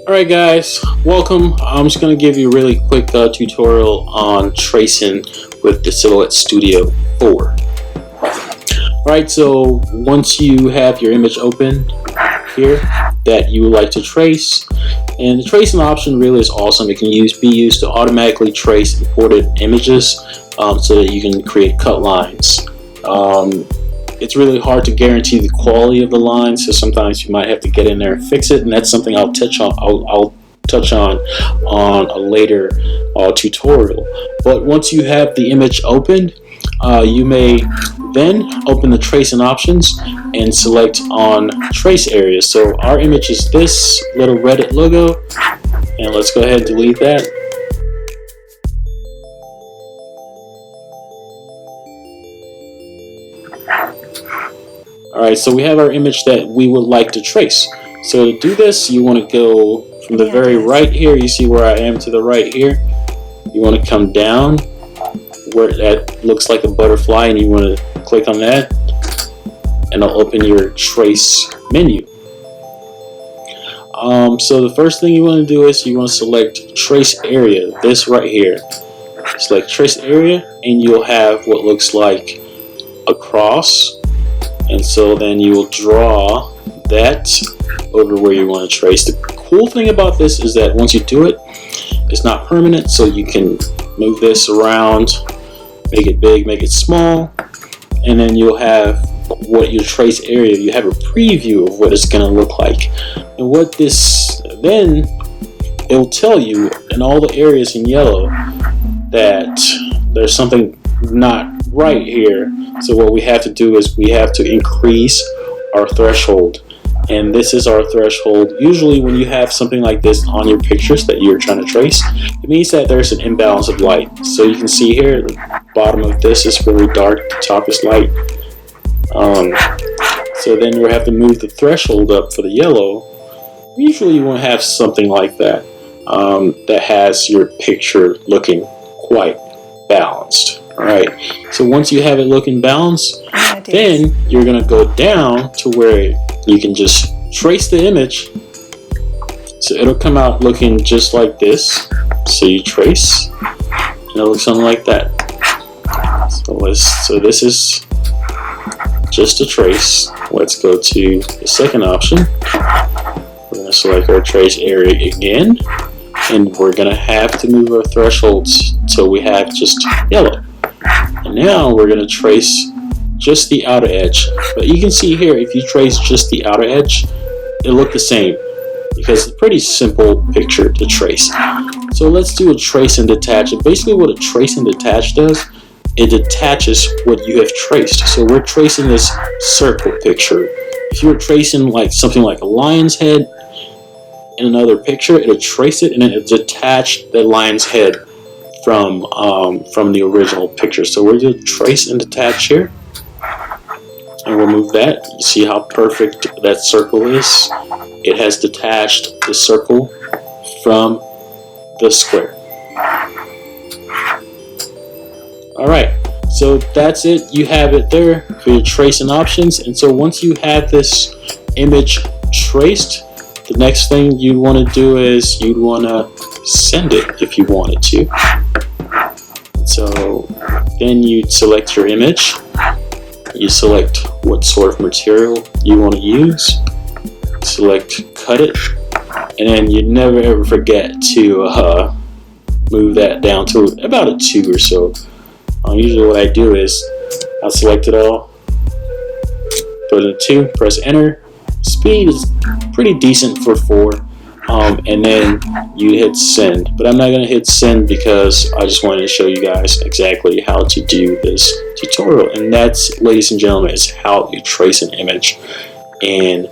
Alright guys, welcome. I'm just going to give you a really quick tutorial on tracing with the Silhouette Studio 4. Alright, so once you have your image open here that you would like to trace, and the tracing option really is awesome. It can be used to automatically trace imported images so that you can create cut lines. It's really hard to guarantee the quality of the lines, so sometimes you might have to get in there and fix it, and that's something I'll touch on. I'll touch on a later tutorial. But once you have the image opened, you may then open the tracing options and select on trace area. So our image is this little Reddit logo, and let's go ahead and delete that. Alright, so we have our image that we would like to trace. So to do this, you want to go from the very right here. You see where I am to the right here. You want to come down where that looks like a butterfly, and you want to click on that, and it'll open your trace menu. So the first thing you want to do is you want to select trace area, this right here. Select trace area, and you'll have what looks like a cross. And so then you will draw that over where you want to trace. The cool thing about this is that once you do it, it's not permanent, so you can move this around, make it big, make it small, and then you'll have what your trace area, you have a preview of what it's going to look like. And what this, then it'll tell you in all the areas in yellow that there's something not right here. So what we have to do is we have to increase our threshold, and this is our threshold. Usually when you have something like this on your pictures that you're trying to trace, it means that there's an imbalance of light. So you can see here the bottom of this is really dark, the top is light. So then we have to move the threshold up for the yellow. Usually you won't have something like that that has your picture looking quite balanced. Alright, so once you have it looking balanced, then you're going to go down to where you can just trace the image. So it'll come out looking just like this. So you trace, and it'll look something like that. So this is just a trace. Let's go to the second option. We're going to select our trace area again, and we're going to have to move our thresholds till we have just yellow. And now we're going to trace just the outer edge. But you can see here, if you trace just the outer edge, it'll look the same because it's a pretty simple picture to trace. So let's do a trace and detach. And basically what a trace and detach does, it detaches what you have traced. So we're tracing this circle picture. If you were tracing like something like a lion's head in another picture, it'll trace it and then it'll detach the lion's head from the original picture. So we're going to trace and detach here, and we'll move that. You see how perfect that circle is? It has detached the circle from the square. Alright, so that's it. You have it there for your tracing options. And so once you have this image traced, the next thing you'd want to do is you'd want to send it if you wanted to. So then you select your image, you select what sort of material you want to use, select cut it, and then you never ever forget to move that down to about a 2 or so. Usually what I do is I'll select it all, put it in 2, press enter. Speed is pretty decent for 4. And then you hit send, but I'm not going to hit send because I just wanted to show you guys exactly how to do this tutorial. And that's, ladies and gentlemen, is how you trace an image in